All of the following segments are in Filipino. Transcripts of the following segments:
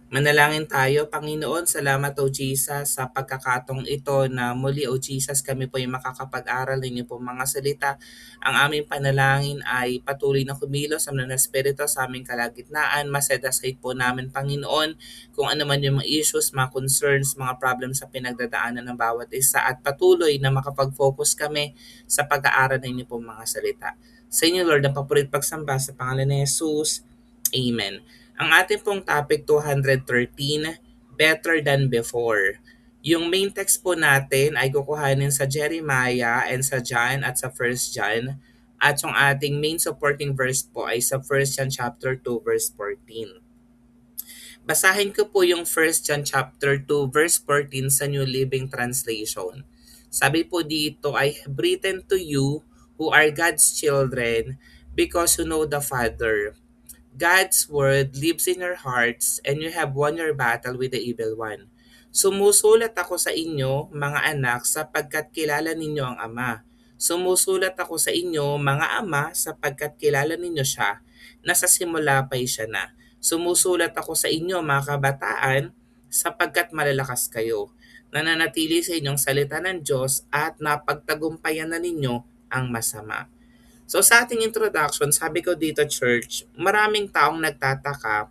Manalangin tayo. Panginoon, salamat o Jesus sa pagkakataong ito na muli o Jesus kami po ay makakapag-aral ninyo po mga salita. Ang aming panalangin ay patuloy na kumilos sa mga espiritu sa aming kalagitnaan. Maset aside po namin, Panginoon, kung ano man yung mga issues, mga concerns, mga problems sa pinagdadaanan ng bawat isa at patuloy na makapag-focus kami sa pag-aaral ninyo po mga salita. Sa inyo, Lord, ang papurit pagsamba sa pangalan ni Jesus. Amen. Ang ating pong topic 213, Better Than Before. Yung main text po natin ay kukuhanin sa Jeremiah and sa John at sa First John. At yung ating main supporting verse po ay sa First John chapter 2 verse 14. Basahin ko po yung First John chapter 2 verse 14 sa New Living Translation. Sabi po dito, I have written to you who are God's children because you know the Father. God's word lives in your hearts and you have won your battle with the evil one. Sumusulat ako sa inyo, mga anak, sapagkat kilala ninyo ang Ama. Sumusulat ako sa inyo, mga ama, sapagkat kilala ninyo siya, na sa simula pa'y siya na. Sumusulat ako sa inyo, mga kabataan, sapagkat malalakas kayo. Nananatili sa inyong salita ng Diyos at napagtagumpayan na ninyo ang masama. So sa ating introduction, sabi ko dito church, maraming taong nagtataka,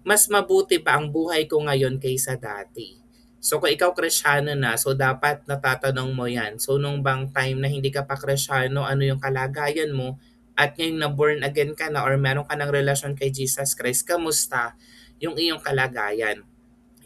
mas mabuti ba ang buhay ko ngayon kaysa dati? So kung ikaw Kristiyano na, so dapat natatanong mo yan. So nung bang time na hindi ka pa Kristiyano, ano yung kalagayan mo? At ngayon na born again ka na or meron ka ng relasyon kay Jesus Christ, kamusta yung iyong kalagayan?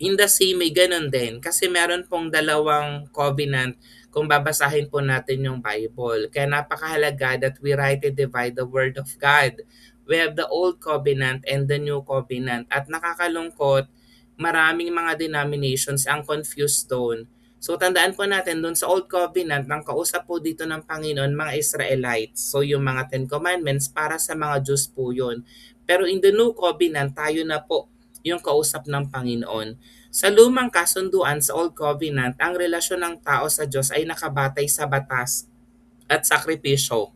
In the same may ganun din kasi meron pong dalawang covenant kung babasahin po natin yung Bible. Kaya napakahalaga that we rightly divide the Word of God. We have the Old Covenant and the New Covenant. At nakakalungkot, maraming mga denominations ang confused doon. So tandaan po natin doon sa Old Covenant, nang kausap po dito ng Panginoon mga Israelites. So yung mga Ten Commandments para sa mga Diyos po yun. Pero in the New Covenant, tayo na po yung kausap ng Panginoon. Sa lumang kasunduan sa Old Covenant, ang relasyon ng tao sa Diyos ay nakabatay sa batas at sakripisyo.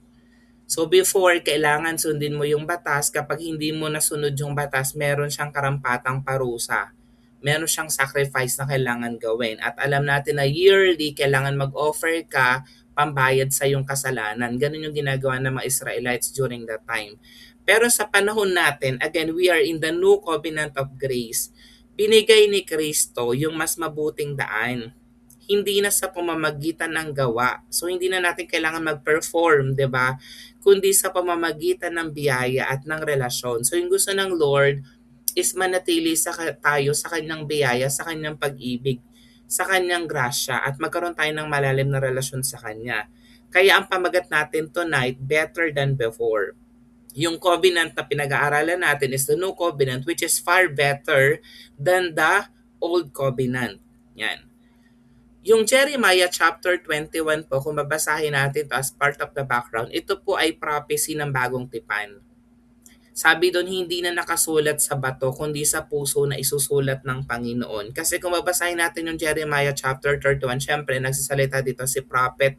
So before, kailangan sundin mo yung batas. Kapag hindi mo nasunod yung batas, meron siyang karampatang parusa. Meron siyang sacrifice na kailangan gawin. At alam natin na yearly, kailangan mag-offer ka pambayad sa yung kasalanan. Ganun yung ginagawa ng mga Israelites during that time. Pero sa panahon natin, again, we are in the new covenant of grace. Binigay ni Kristo yung mas mabuting daan, hindi na sa pamamagitan ng gawa. So hindi na natin kailangan mag-perform, 'di ba? Kundi sa pamamagitan ng biyaya at ng relasyon. So yung gusto ng Lord is manatili tayo sa kanyang biyaya, sa kanyang pag-ibig, sa kanyang grasya at magkaroon tayo ng malalim na relasyon sa kanya. Kaya ang pamagat natin tonight, better than before. Yung covenant na pinag-aaralan natin is the new covenant which is far better than the old covenant. Yan. Yung Jeremiah chapter 21 po, kung babasahin natin to as part of the background, ito po ay prophecy ng bagong tipan. Sabi doon, hindi na nakasulat sa bato, kundi sa puso na isusulat ng Panginoon. Kasi kung babasahin natin yung Jeremiah chapter 31, syempre nagsasalita dito si Prophet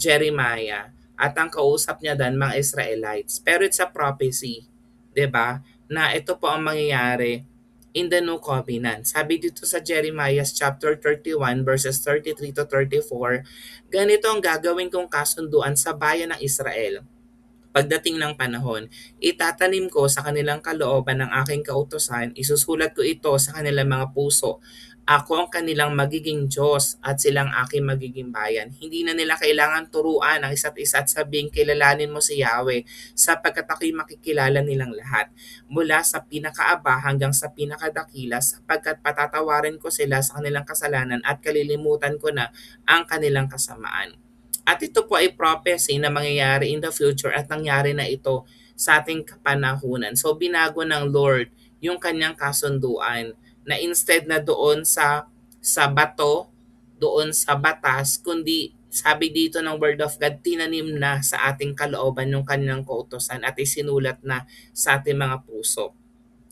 Jeremiah. At ang kausap niya dan mga Israelites. Pero it's a prophecy, 'di ba? Na ito po ang mangyayari in the new covenant. Sabi dito sa Jeremiah chapter 31 verses 33 to 34, ganito ang gagawin kong kasunduan sa bayan ng Israel. Pagdating ng panahon, itatanim ko sa kanilang kalooban ng aking kautusan, isusulat ko ito sa kanilang mga puso. Ako ang kanilang magiging Diyos at silang aking magiging bayan. Hindi na nila kailangan turuan ang isa't isa at sabihin, kilalanin mo si Yahweh sapagkat ako'y makikilala nilang lahat. Mula sa pinakaaba hanggang sa pinakadakila sapagkat patatawarin ko sila sa kanilang kasalanan at kalilimutan ko na ang kanilang kasamaan. At ito po ay prophecy na mangyayari in the future at nangyari na ito sa ating kapanahunan. So binago ng Lord yung kanyang kasunduan na instead na doon sa bato, doon sa batas, kundi sabi dito ng Word of God, tinanim na sa ating kalooban yung kanyang kautosan at isinulat na sa ating mga puso.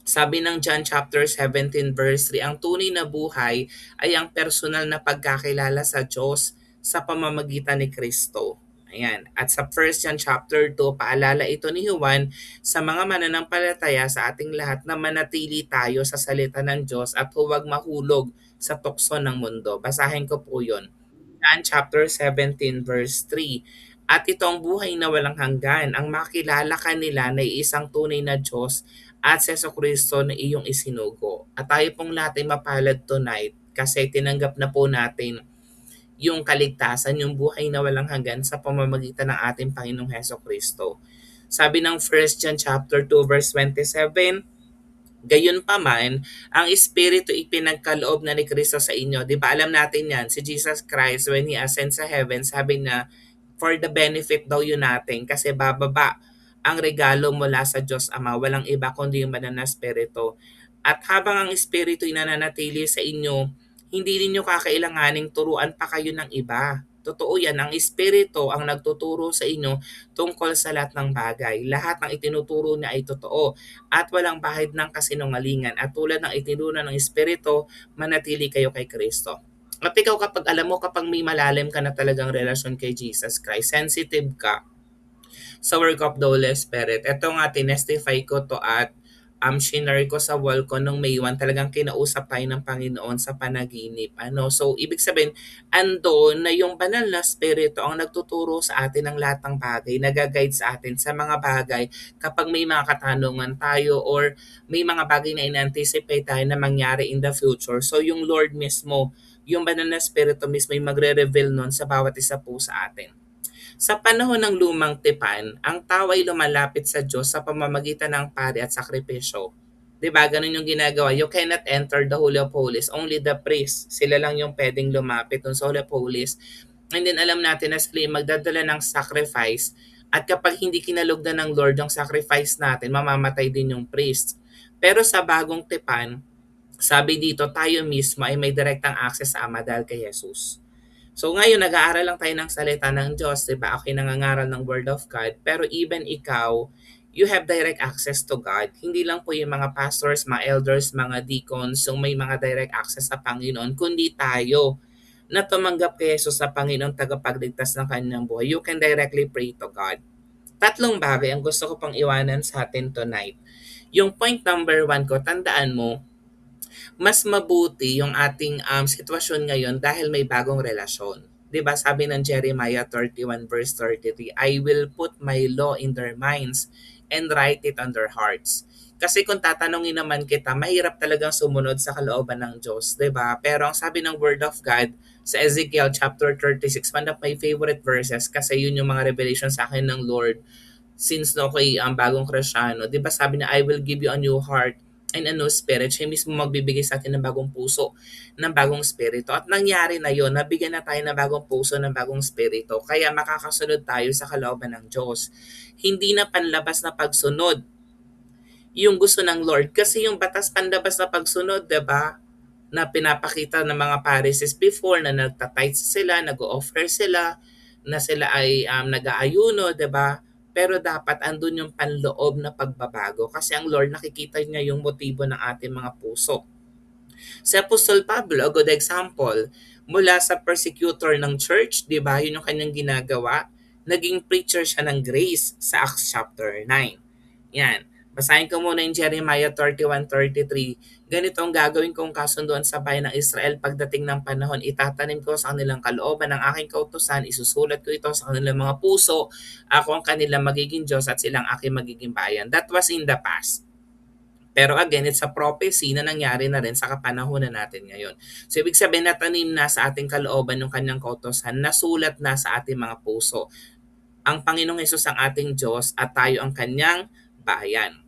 Sabi ng John chapter 17 verse 3, ang tunay na buhay ay ang personal na pagkakilala sa Diyos sa pamamagitan ni Kristo. Ayan. At sa 1 John chapter 2, paalala ito ni Juan sa mga mananampalataya sa ating lahat na manatili tayo sa salita ng Diyos at huwag mahulog sa tukso ng mundo. Basahin ko po yun. John chapter 17 verse 3. At itong buhay na walang hanggan, ang makilala ka nila na isang tunay na Diyos at sa Kristo na iyong isinugo. At tayo pong lahat ay mapalad tonight kasi tinanggap na po natin yung kaligtasan, yung buhay na walang hanggan sa pamamagitan ng ating Panginoong Heso Kristo. Sabi ng 1 John chapter 2 verse 27, Gayunpaman, ang Espiritu ipinagkaloob na ni Kristo sa inyo. Di ba alam natin yan, si Jesus Christ when He ascends sa heaven, sabi na for the benefit daw yun natin kasi bababa ang regalo mula sa Diyos Ama, walang iba kundi yung banal na Espiritu. At habang ang Espiritu ay nananatili sa inyo, hindi ninyo kakailanganing turuan pa kayo ng iba. Totoo yan, ang Espiritu ang nagtuturo sa inyo tungkol sa lahat ng bagay. Lahat ng itinuturo niya ay totoo at walang bahid ng kasinungalingan. At tulad ng itinuro ng Espiritu, manatili kayo kay Kristo. At ikaw kapag alam mo, kapag may malalim ka na talagang relasyon kay Jesus Christ, sensitive ka sa work of the Holy Spirit. Ito nga, tinestify ko to at shinare ko sa wall ko nung May 1, talagang kinausap tayo ng Panginoon sa panaginip. So, ibig sabihin, andon na yung banal na spirito ang nagtuturo sa atin ng lahat ng bagay, nag-guide sa atin sa mga bagay kapag may mga katanungan tayo or may mga bagay na in-anticipate tayo na mangyari in the future. So, yung Lord mismo, yung banal na spirito mismo yung magre-reveal nun sa bawat isa po sa atin. Sa panahon ng lumang tipan, ang tao ay lumalapit sa Diyos sa pamamagitan ng pari at sakripisyo. 'Di ba? Ganun yung ginagawa. You cannot enter the Holy of Holies. Only the priest. Sila lang yung pwedeng lumapit dun sa Holy of Holies. And then alam natin na sila yung magdadala ng sacrifice. At kapag hindi kinalugdan ng Lord yung sacrifice natin, mamamatay din yung priest. Pero sa bagong tipan, sabi dito, tayo mismo ay may direktang access sa Ama dahil kay Jesus. So ngayon, nag-aaral lang tayo ng salita ng Diyos, di ba? Ako nangangaral ng Word of God. Pero even ikaw, you have direct access to God. Hindi lang po yung mga pastors, mga elders, mga deacons, yung may mga direct access sa Panginoon, kundi tayo na tumanggap kay Jesus sa Panginoon tagapagligtas ng kanyang buhay. You can directly pray to God. Tatlong bagay ang gusto ko pang iwanan sa atin tonight. Yung point number 1 ko, tandaan mo, mas mabuti yung ating sitwasyon ngayon dahil may bagong relasyon. 'Di ba sabi ng Jeremiah 31 verse 33, I will put my law in their minds and write it on their hearts. Kasi kung tatanungin naman kita, mahirap talagang sumunod sa kalooban ng Diyos, 'di ba? Pero ang sabi ng Word of God sa Ezekiel chapter 36, one of my favorite verses kasi yun yung mga revelation sa akin ng Lord since no kay ang bagong Kristiyano, 'di ba sabi niya, I will give you a new heart and a new spirit. Siya mismo magbibigay sa atin ng bagong puso, ng bagong spirito. At nangyari na yon, nabigyan na tayo ng bagong puso, ng bagong spirito. Kaya makakasunod tayo sa kalooban ng Diyos. Hindi na panlabas na pagsunod yung gusto ng Lord. Kasi yung batas panlabas na pagsunod, 'di ba? Na pinapakita ng mga Pharisees before na nagtatites sila, nag-offer sila, na sila ay nag-aayuno, 'di ba? Pero dapat andun yung panloob na pagbabago kasi ang Lord nakikita niya yung motibo ng ating mga puso. Si Apostol Pablo, a good example, mula sa persecutor ng church, 'di ba? Yun yung kanyang ginagawa. Naging preacher siya ng grace sa Acts chapter 9. Yan. Basahin ko muna yung Jeremiah 31:33. Ganito ang gagawin kong kasunduan sa bayan ng Israel pagdating ng panahon. Itatanim ko sa kanilang kalooban ng aking kautusan. Isusulat ko ito sa kanilang mga puso. Ako ang kanilang magiging Diyos at silang aking magiging bayan. That was in the past. Pero again, it's a prophecy na nangyari na rin sa kapanahonan natin ngayon. So ibig sabihin, natanim na sa ating kalooban yung kanyang kautusan, nasulat na sa ating mga puso. Ang Panginoong Hesus ang ating Diyos at tayo ang kanyang bayan.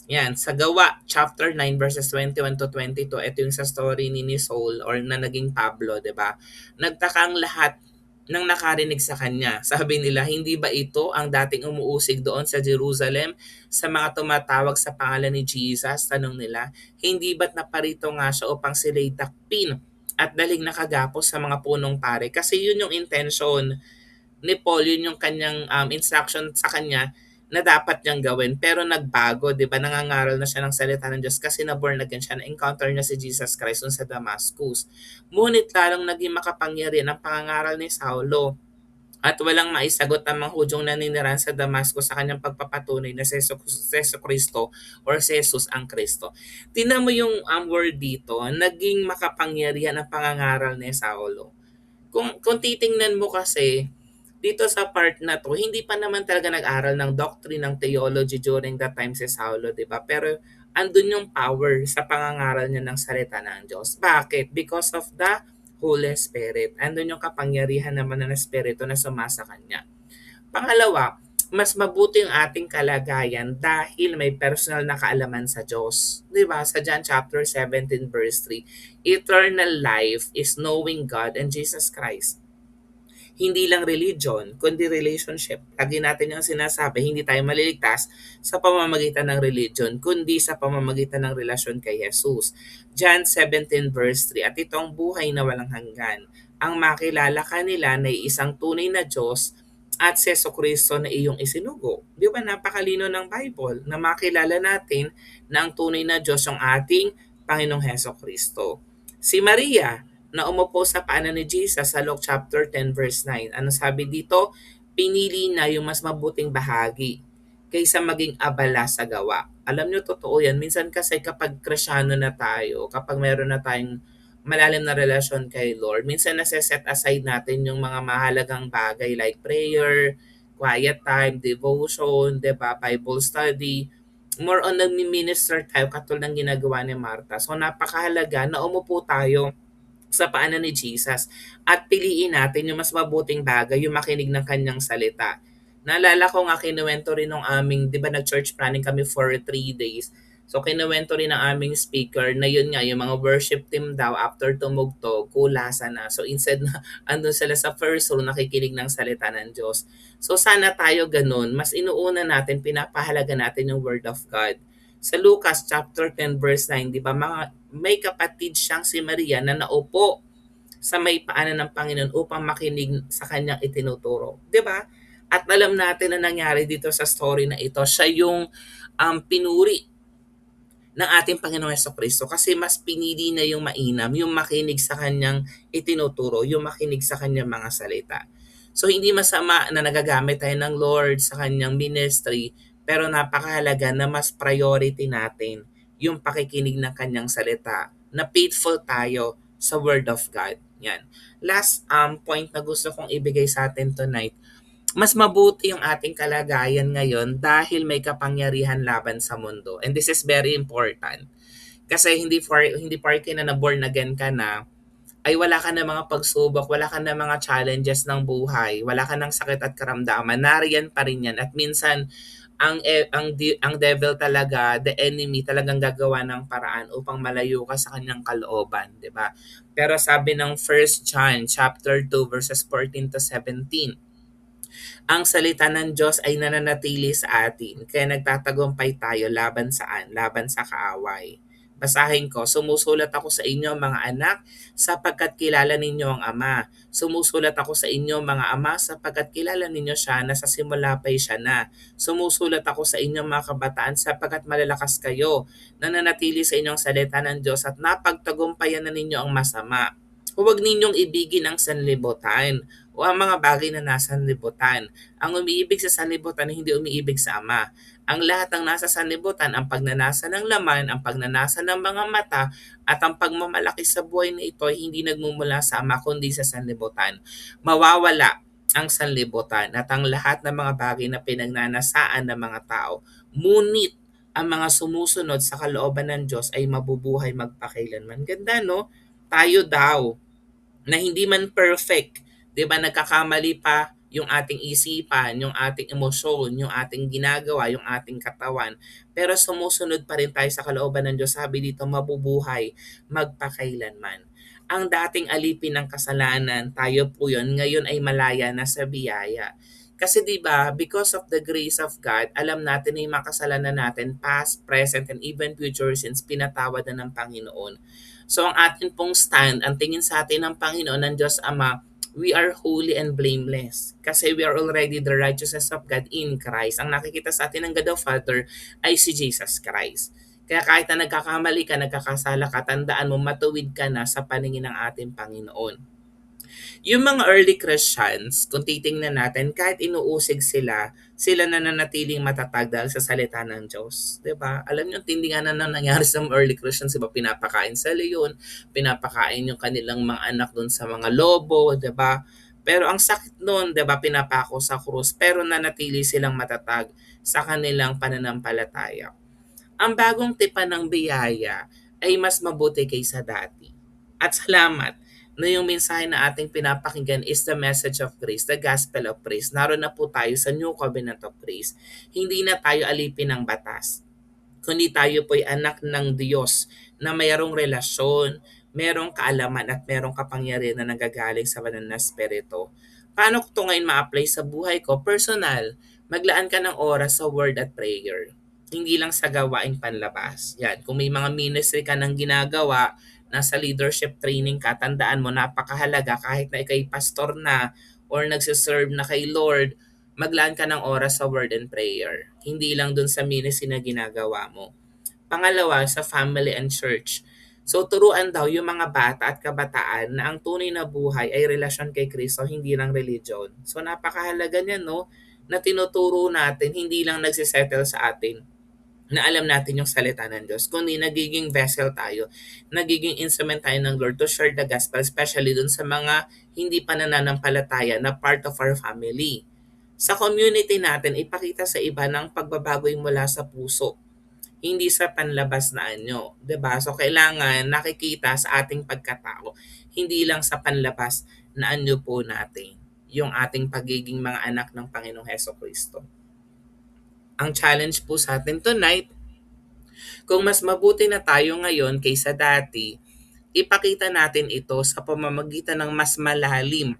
Yan, sa Gawa, chapter 9, verses 21 to 22, ito yung sa story ni Saul or na naging Pablo, di ba? Nagtaka ang lahat ng nakarinig sa kanya. Sabi nila, hindi ba ito ang dating umuusig doon sa Jerusalem sa mga tumatawag sa pangalan ni Jesus? Tanong nila, hindi ba't naparito nga siya upang sila'y takpin at daling nakagapos sa mga punong pare? Kasi yun yung intention ni Paul, yun yung kanyang instruction sa kanya na dapat niyang gawin. Pero nagbago, di ba? Nangangaral na siya ng salita ng Diyos kasi na-born again siya, na-encounter niya si Jesus Christ sa Damascus. Ngunit lalong naging makapangyarihan ang pangangaral ni Saulo at walang maisagot ang mga hudyong naninirahan sa Damascus sa kanyang pagpapatunay na si Jesu Kristo or si Jesus ang Kristo. Tingnan mo yung word dito, naging makapangyarihan ang pangangaral ni Saulo. Kung titingnan mo kasi, dito sa part na to, hindi pa naman talaga nag-aral ng doctrine ng theology during that time si Saulo, di ba? Pero andun yung power sa pangangaral niya ng salita ng Diyos. Bakit? Because of the Holy Spirit. Andun yung kapangyarihan naman ng Espiritu na sumasa kanya. Pangalawa, mas mabuti ang ating kalagayan dahil may personal na kaalaman sa Diyos. Di ba? Sa John chapter 17 verse 3, eternal life is knowing God and Jesus Christ. Hindi lang religion, kundi relationship. Lagi natin yung sinasabi, hindi tayo maliligtas sa pamamagitan ng religion, kundi sa pamamagitan ng relasyon kay Jesus. John 17 verse 3, at itong buhay na walang hanggan, ang makilala ka nila na isang tunay na Diyos at si Kristo na iyong isinugo. Di ba napakalino ng Bible na makilala natin na ang tunay na Diyos yung ating Panginoong Heso Kristo. Si Maria, na umupo sa paanan ni Jesus sa Luke chapter 10 verse 9. Ano sabi dito? Pinili na yung mas mabuting bahagi kaysa maging abala sa gawa. Alam nyo, totoo yan. Minsan kasi kapag Krisyano na tayo, kapag meron na tayong malalim na relasyon kay Lord, minsan nasa-set aside natin yung mga mahalagang bagay like prayer, quiet time, devotion, diba, Bible study. More on nagmi-minister tayo katulad ng ginagawa ni Martha. So napakahalaga na umupo tayo sa paanan ni Jesus at piliin natin yung mas mabuting bagay, yung makinig ng kanyang salita. Naalala ko nga kinuwento rin ng aming, di ba nag-church planning kami for 3 days. So kinuwento rin ng aming speaker na yun nga, yung mga worship team daw after tumugtog, kulasa na. So instead na andun sila sa first row nakikinig ng salita ng Diyos. So sana tayo ganun, mas inuuna natin, pinapahalaga natin yung Word of God. Sa Lucas chapter 10 verse 9, di ba may kapatid siyang si Maria na naupo sa may paanan ng Panginoon upang makinig sa kanyang itinuturo. Di ba? At alam natin na nangyari dito sa story na ito, siya yung pinuri ng ating Panginoong Kristo kasi mas pinili na yung mainam, yung makinig sa kanyang itinuturo, yung makinig sa kanyang mga salita. So hindi masama na nagagamit tayo ng Lord sa kanyang ministry, pero napakahalaga na mas priority natin yung pakikinig ng kanyang salita, na faithful tayo sa Word of God. Yan. Last point na gusto kong ibigay sa atin tonight, mas mabuti yung ating kalagayan ngayon dahil may kapangyarihan laban sa mundo. And this is very important. Kasi hindi porke na born again ka na, ay wala ka na mga pagsubok, wala ka na mga challenges ng buhay, wala ka ng sakit at karamdaman, nariyan pa rin yan. At minsan, ang devil talaga, the enemy talagang gagawa ng paraan upang malayo ka sa kanyang kalooban, 'di ba? Pero sabi ng 1 John chapter 2 verses 14 to 17, ang salita ng Diyos ay nananatili sa atin, kaya nagtatagumpay tayo laban saan? Laban sa kaaway. Basahin ko, sumusulat ako sa inyo mga anak sapagkat kilala ninyo ang Ama. Sumusulat ako sa inyo mga ama sapagkat kilala ninyo siya na sa simula pa'y siya na. Sumusulat ako sa inyo mga kabataan sapagkat malalakas kayo, nananatili sa inyong salita ng Diyos at napagtagumpayan na ninyo ang masama. Huwag ninyong ibigin ang sanlibutan o ang mga bagay na nasa sanlibutan. Ang umiibig sa sanlibutan ay hindi umiibig sa Ama. Ang lahat ng nasa sanlibutan, ang pagnanasa ng laman, ang pagnanasa ng mga mata, at ang pagmamalaki sa buhay na ito ay hindi nagmumula sa Ama kundi sa sanlibutan. Mawawala ang sanlibutan at ang lahat ng mga bagay na pinagnanasaan ng mga tao. Ngunit ang mga sumusunod sa kalooban ng Diyos ay mabubuhay magpakailanman. Ganda, no? Tayo daw na hindi man perfect, 'di ba, nagkakamali pa yung ating isipan, yung ating emosyon, yung ating ginagawa, yung ating katawan. Pero sumusunod pa rin tayo sa kalooban ng Diyos. Sabi dito, mabubuhay magpakailanman. Ang dating alipin ng kasalanan, tayo po yun, ngayon ay malaya na sa biyaya. Kasi 'di ba, because of the grace of God, alam natin na yung mga kasalanan natin, past, present, and even future sins, pinatawad na ng Panginoon. So ang atin pong stand, ang tingin sa atin ng Panginoon, ng Diyos Ama, we are holy and blameless. Kasi we are already the righteousness of God in Christ. Ang nakikita sa atin ng God the Father ay si Jesus Christ. Kaya kahit na nagkakamali ka, nagkakasala ka, tandaan mo, matuwid ka na sa paningin ng ating Panginoon. Yung mga early Christians, kung titingnan natin, kahit inuusig sila, sila na nanatiling matatag dahil sa salita ng Diyos. 'Di ba? Alam niyo, tindi nga na nangyari sa mga early Christians, 'di ba? Pinapakain sa leon, pinapakain yung kanilang mga anak doon sa mga lobo, 'di ba? Pero ang sakit noon, 'di ba, pinapako sa krus, pero nanatili silang matatag sa kanilang pananampalataya. Ang bagong tipan ng biyaya ay mas mabuti kaysa dati. At salamat na yung mensahe na ating pinapakinggan is the message of grace, the gospel of grace. Naroon na po tayo sa New Covenant of Grace. Hindi na tayo alipin ng batas, kundi tayo po'y anak ng Diyos na mayroong relasyon, merong kaalaman at merong kapangyarihan na nagagaling sa banal na espiritu. Paano ko ito ngayon ma-apply sa buhay ko? Personal, maglaan ka ng oras sa word at prayer. Hindi lang sa gawaing panlabas. Yan. Kung may mga ministry ka nang ginagawa, nasa leadership training ka, tandaan mo, napakahalaga kahit na ikay pastor na or nagsiserve na kay Lord, maglaan ka ng oras sa word and prayer. Hindi lang dun sa ministry na ginagawa mo. Pangalawa, sa family and church. So turuan daw yung mga bata at kabataan na ang tunay na buhay ay relasyon kay Kristo, hindi lang religion. So napakahalaga niyan, no? Na tinuturo natin, hindi lang nagsisettle sa atin na alam natin yung salita ng Diyos, kundi nagiging vessel tayo, nagiging instrument tayo ng Lord to share the gospel, especially dun sa mga hindi pa nananampalataya na part of our family. Sa community natin, ipakita sa iba ng pagbabago'y mula sa puso, hindi sa panlabas na anyo. 'Di ba? So, kailangan nakikita sa ating pagkatao, hindi lang sa panlabas na anyo po natin, yung ating pagiging mga anak ng Panginoong Heso Kristo. Ang challenge po sa atin tonight, kung mas mabuti na tayo ngayon kaysa dati, ipakita natin ito sa pamamagitan ng mas malalim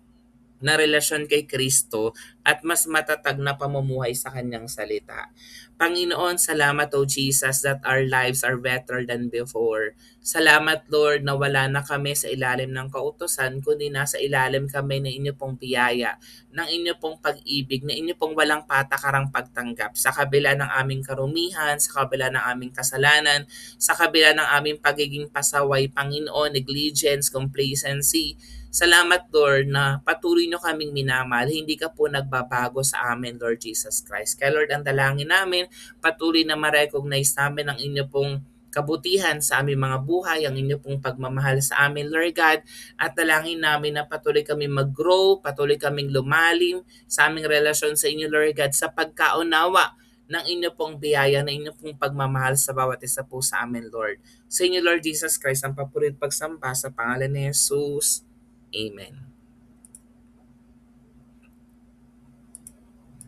na relasyon kay Kristo at mas matatag na pamumuhay sa kanyang salita. Panginoon, salamat o Jesus that our lives are better than before. Salamat Lord na wala na kami sa ilalim ng kautusan, kundi nasa ilalim kami ng inyo pong biyaya, ng inyo pong pag-ibig, ng inyo pong walang patakarang pagtanggap sa kabila ng aming karumihan, sa kabila ng aming kasalanan, sa kabila ng aming pagiging pasaway, Panginoon, negligence, complacency. Salamat Lord na patuloy nyo kaming minamahal. Hindi ka po nagbabago sa amin, Lord Jesus Christ. Kaya Lord, ang dalangin namin, patuloy na ma-recognize namin ang inyo pong kabutihan sa aming mga buhay, ang inyo pong pagmamahal sa amin, Lord God, at dalangin namin na patuloy kami mag-grow, patuloy kaming lumalim sa aming relasyon sa inyo, Lord God, sa pagkaunawa ng inyo pong biyaya, ng inyo pong pagmamahal sa bawat isa po sa amin, Lord. Sa inyo, Lord Jesus Christ, ang papurit pagsamba sa pangalan ni Jesus. Amen.